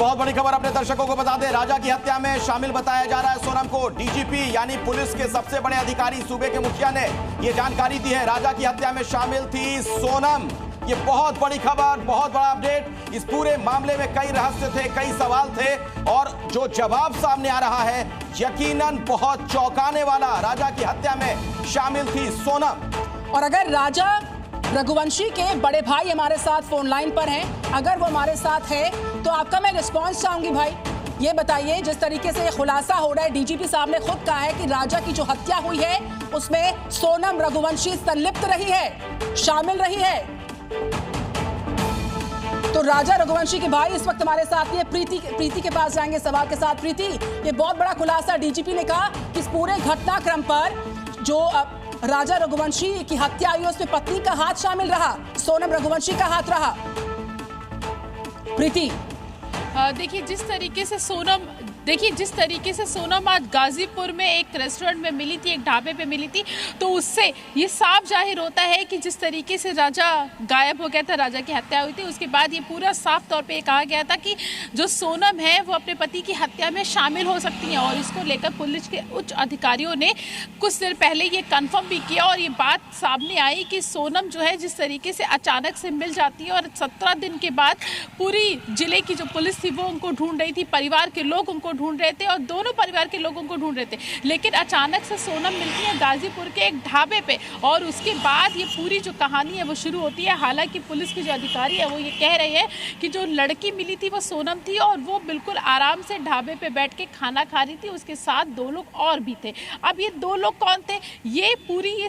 बहुत बड़ी खबर अपने दर्शकों को बता दें, राजा की हत्या में शामिल बताया जा रहा है सोनम को। डीजीपी यानी पुलिस के सबसे बड़े अधिकारी सूबे के मुखिया ने यह जानकारी दी है। राजा की हत्या में शामिल थी सोनम। ये बहुत बड़ी खबर, बहुत बड़ा अपडेट। इस पूरे मामले में कई रहस्य थे, कई सवाल थे और जो जवाब सामने आ रहा है यकीनन बहुत चौंकाने वाला। राजा की हत्या में शामिल थी सोनम। और अगर राजा रघुवंशी के बड़े भाई हमारे साथ फोन लाइन पर हैं, अगर वो हमारे साथ है तो आपका मैं रिस्पांस चाहूंगी। भाई ये बताइए, जिस तरीके से खुलासा हो रहा है, डीजीपी साहब ने खुद कहा है कि राजा की जो हत्या हुई है उसमें सोनम रघुवंशी संलिप्त रही है, शामिल रही है। तो राजा रघुवंशी के भाई इस वक्त हमारे साथ ही है। प्रीति के पास जाएंगे सवाल के साथ। प्रीति, ये बहुत बड़ा खुलासा डीजीपी ने कहा कि इस पूरे घटनाक्रम पर जो राजा रघुवंशी की हत्या हुई उसमें पत्नी का हाथ शामिल रहा, सोनम रघुवंशी का हाथ रहा। प्रीति, देखिए जिस तरीके से सोनम आज गाजीपुर में एक रेस्टोरेंट में मिली थी, एक ढाबे पे मिली थी, तो उससे ये साफ जाहिर होता है कि जिस तरीके से राजा गायब हो गया था, राजा की हत्या हुई थी, उसके बाद ये पूरा साफ तौर पे कहा गया था कि जो सोनम है वो अपने पति की हत्या में शामिल हो सकती हैं। और इसको लेकर पुलिस के उच्च अधिकारियों ने कुछ देर पहले ये कन्फर्म भी किया और ये बात सामने आई कि सोनम जो है जिस तरीके से अचानक से मिल जाती है और 17 दिन के बाद पूरी जिले की जो पुलिस थी वो उनको ढूंढ रही थी, परिवार के लोग उनको ढूंढ रहे थे और दोनों परिवार के लोगों को ढूंढ रहे थे, लेकिन अचानक से सोनम मिलती है गाजीपुर के एक ढाबे पे और उसके बाद ये पूरी जो कहानी है वो शुरू होती है। हालांकि पुलिस के जो अधिकारी है वो ये कह रहे हैं कि जो लड़की मिली थी वो सोनम थी और वो बिल्कुल आराम से ढाबे पे बैठ के खाना खा रही थी, उसके साथ 2 लोग और भी थे। अब ये 2 लोग कौन थे, ये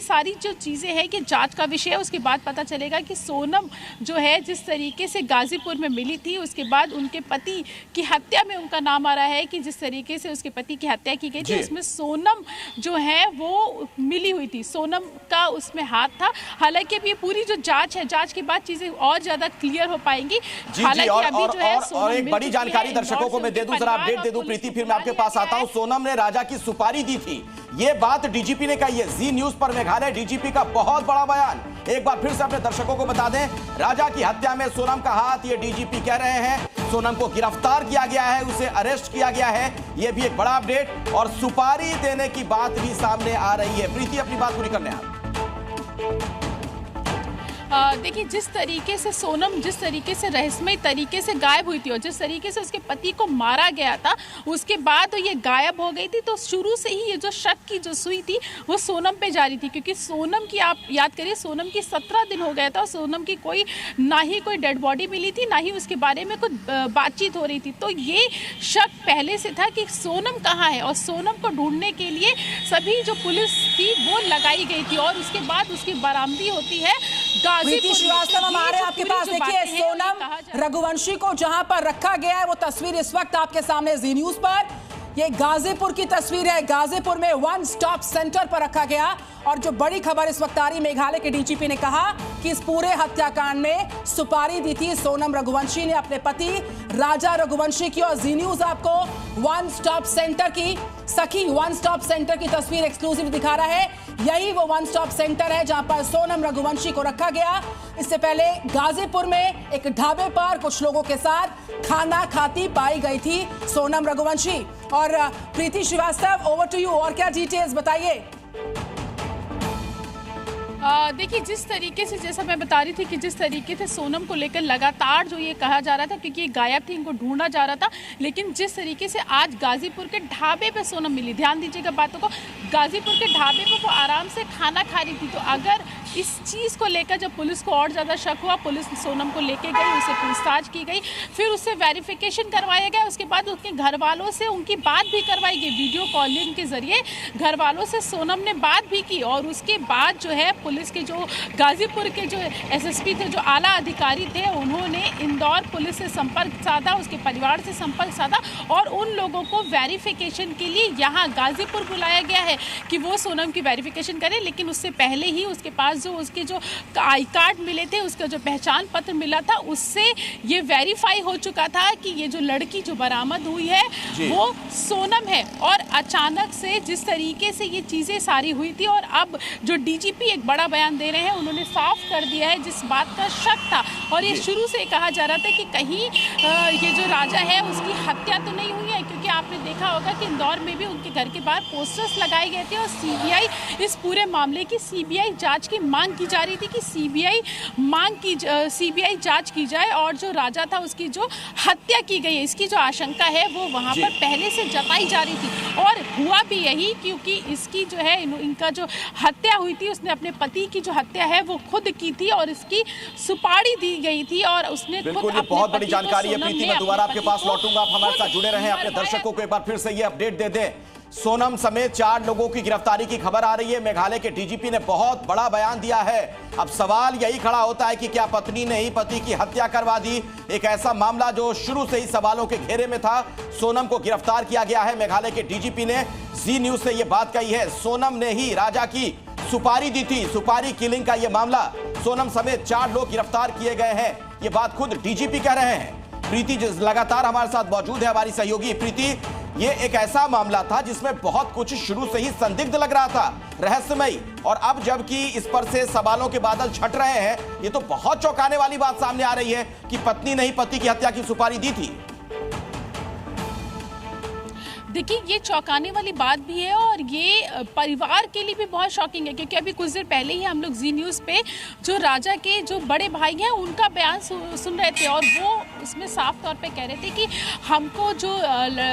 सारी जो चीज़ें हैं कि जाँच का विषय है। उसके बाद पता चलेगा कि सोनम जो है जिस तरीके से गाजीपुर में मिली थी, उसके बाद उनके पति की हत्या में उनका नाम आ रहा है कि जिस तरीके से उसके पति की हत्या की गई थी उसमें सोनम जो है वो मिली हुई थी, सोनम का उसमें हाथ था। हालांकि अब ये पूरी जो जांच है, जांच के बाद चीजें और ज्यादा क्लियर हो पाएंगी। हालांकि अभी जो है और एक बड़ी जानकारी दर्शकों को मैं दे दूं, जरा अपडेट दे दूं प्रीति, फिर मैं आपके पास आता हूं। सोनम ने राजा की सुपारी दी थी, ये बात डीजीपी ने कही है। जी न्यूज पर मेघालय डीजीपी का बहुत बड़ा बयान, एक बार फिर से अपने दर्शकों को बता दें। राजा की हत्या में सोनम का हाथ, ये डीजीपी कह रहे हैं। सोनम को गिरफ्तार किया गया है, उसे अरेस्ट किया गया है, यह भी एक बड़ा अपडेट। और सुपारी देने की बात भी सामने आ रही है। प्रीति, अपनी बात पूरी करने आप। देखिए जिस तरीके से सोनम जिस तरीके से रहस्यमय तरीके से गायब हुई थी और जिस तरीके से उसके पति को मारा गया था, उसके बाद तो ये गायब हो गई थी, तो शुरू से ही ये जो शक की जो सुई थी वो सोनम पे जारी थी। क्योंकि सोनम की, आप याद करिए, सोनम की 17 दिन हो गया था और सोनम की ना ही कोई डेड बॉडी मिली थी, ना ही उसके बारे में कुछ बातचीत हो रही थी। तो ये शक पहले से था कि सोनम कहाँ है और सोनम को ढूंढने के लिए सभी जो पुलिस थी वो लगाई गई थी और उसके बाद उसकी बरामदी होती है। प्रीति श्रीवास्तव, हम आ रहे हैं आपके पास। देखिए, सोनम रघुवंशी को जहां पर रखा गया है वो तस्वीर इस वक्त आपके सामने जी न्यूज पर। ये गाजीपुर की तस्वीर है, गाजीपुर में वन स्टॉप सेंटर पर रखा गया। और जो बड़ी खबर इस वक्त आ रही, मेघालय के डीजीपी ने कहा कि इस पूरे हत्याकांड में सुपारी दी थी सोनम रघुवंशी ने अपने पति राजा रघुवंशी की। और जी न्यूज आपको वन स्टॉप सेंटर की, सखी वन स्टॉप सेंटर की तस्वीर एक्सक्लूसिव दिखा रहा है। यही वो वन स्टॉप सेंटर है जहां पर सोनम रघुवंशी को रखा गया। इससे पहले गाजीपुर में एक ढाबे पर कुछ लोगों के साथ खाना खाती पाई गई थी सोनम रघुवंशी। और प्रीति श्रीवास्तव, ओवर टू यू, और क्या डिटेल्स बताइए। देखिए जिस तरीके से, जैसा मैं बता रही थी कि जिस तरीके से सोनम को लेकर लगातार जो ये कहा जा रहा था, क्योंकि ये गायब थी, इनको ढूंढा जा रहा था, लेकिन जिस तरीके से आज गाजीपुर के ढाबे पे सोनम मिली, ध्यान दीजिएगा बातों को, गाजीपुर के ढाबे पे वो आराम से खाना खा रही थी। तो अगर इस चीज़ को लेकर जब पुलिस को और ज़्यादा शक हुआ, पुलिस सोनम को लेके गई, उससे पूछताछ की गई, फिर उससे वेरिफिकेशन करवाया गया। उसके बाद उसके घर वालों से उनकी बात भी करवाई गई, वीडियो कॉलिंग के जरिए घर वालों से सोनम ने बात भी की। और उसके बाद जो है पुलिस के जो गाजीपुर के जो एसएसपी थे, जो आला अधिकारी थे, उन्होंने इंदौर पुलिस से संपर्क साधा, उसके परिवार से संपर्क साधा और उन लोगों को वेरिफिकेशन के लिए यहाँ गाजीपुर बुलाया गया है कि वो सोनम की वेरिफिकेशन करें। लेकिन उससे पहले ही उसके पास जो उसके जो आई कार्ड मिले थे, उसका जो पहचान पत्र मिला था, उससे ये वेरीफाई हो चुका था कि ये जो लड़की जो बरामद हुई है वो सोनम है। और अचानक से जिस तरीके से ये चीज़ें सारी हुई थी, और अब जो डीजीपी एक बड़ा बड़ा बयान दे रहे हैं। उन्होंने साफ कर दिया है जिस बात का शक था और ये शुरू से कहा जा रहा था कि कहीं ये जो राजा है उसकी हत्या तो नहीं हुई है, क्योंकि आपने देखा होगा कि इंदौर में भी उनके घर के बाहर पोस्टर्स लगाए गए थे और सीबीआई इस पूरे मामले की सीबीआई जांच की मांग की जा रही थी कि सीबीआई जांच की जाए और जो राजा था उसकी जो हत्या की गई है इसकी जो आशंका है वो वहां पर पहले से जताई जा रही थी और हुआ भी यही, क्योंकि इसकी जो है इनका जो हत्या हुई थी उसने अपने पति की जो हत्या है वो खुद की थी और इसकी सुपारी दी गई थी और उसने बिल्कुल ये बहुत बड़ी जानकारी है प्रीति। मैं दोबारा आपके पास लौटूंगा, आप हमारे साथ जुड़े रहें। अपने दर्शकों को एक बार फिर से ये अपडेट दे दें, सोनम समेत 4 लोगों की गिरफ्तारी की खबर आ रही है। मेघालय के डीजीपी ने बहुत बड़ा बयान दिया है। अब सवाल यही खड़ा होता है कि क्या पत्नी ने ही पति की हत्या करवा दी। एक ऐसा मामला जो शुरू से ही सवालों के घेरे में था। सोनम को गिरफ्तार किया गया है। मेघालय के डीजीपी ने जी न्यूज से यह बात कही है, सोनम ने ही राजा की सुपारी दी थी। सुपारी किलिंग का यह मामला, सोनम समेत 4 लोग गिरफ्तार किए गए हैं, ये बात खुद डीजीपी कह रहे हैं। प्रीति लगातार हमारे साथ मौजूद है, हमारी सहयोगी प्रीति। ये एक ऐसा मामला था जिसमें बहुत कुछ शुरू से ही संदिग्ध लग रहा था, रहस्यमयी, और अब जबकि इस पर से सवालों के बादल छट रहे हैं, ये तो बहुत चौंकाने वाली बात सामने आ रही है कि पत्नी ने ही पति की हत्या की सुपारी दी थी। देखिए ये चौंकाने वाली बात भी है और ये परिवार के लिए भी बहुत शॉकिंग है, क्योंकि अभी कुछ देर पहले ही हम लोग जी न्यूज़ पे जो राजा के जो बड़े भाई हैं उनका बयान सुन रहे थे और वो उसमें साफ तौर पे कह रहे थे कि हमको जो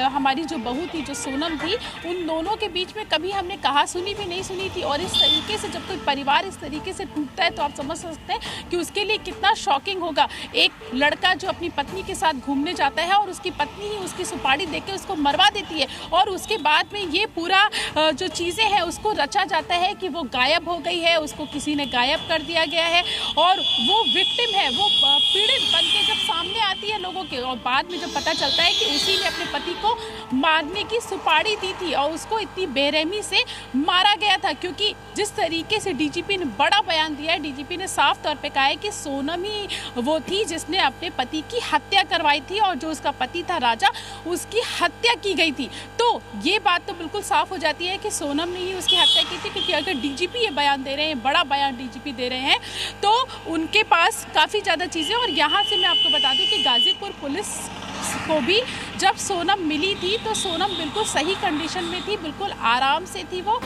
हमारी जो बहू थी, जो सोनम थी, उन दोनों के बीच में कभी हमने कहा सुनी भी नहीं सुनी थी। और इस तरीके से जब कोई परिवार इस तरीके से टूटता है तो आप समझ सकते हैं कि उसके लिए कितना शॉकिंग होगा। एक लड़का जो अपनी पत्नी के साथ घूमने जाता है और उसकी पत्नी ही उसकी सुपारी दे के उसको मरवा देती है और उसके बाद में ये पूरा जो चीज़ें हैं उसको रचा जाता है कि वो गायब हो गई है, उसको किसी ने गायब कर दिया गया है और वो विक्टिम है, वो पीड़ित बन के जब सामने आती है लोगों के और बाद में जब पता चलता है कि उसी ने अपने पति को मारने की सुपारी दी थी और उसको इतनी बेरहमी से मारा गया था। क्योंकि जिस तरीके से डीजीपी ने बड़ा बयान दिया है, डीजीपी ने साफ तौर पे कहा है कि सोनम ही वो थी जिसने अपने पति की हत्या करवाई थी और जो उसका पति था राजा, उसकी हत्या की गई थी। तो ये बात तो बिल्कुल साफ हो जाती है कि सोनम ने ही उसकी हत्या की थी, क्योंकि अगर डीजीपी ये बयान दे रहे हैं, बड़ा बयान डीजीपी दे रहे हैं, तो उनके पास काफ़ी ज़्यादा चीज़ें। और यहाँ से मैं आपको बता दूं कि गाजीपुर पुलिस को भी जब सोनम मिली थी तो सोनम बिल्कुल सही कंडीशन में थी, बिल्कुल आराम से थी वो।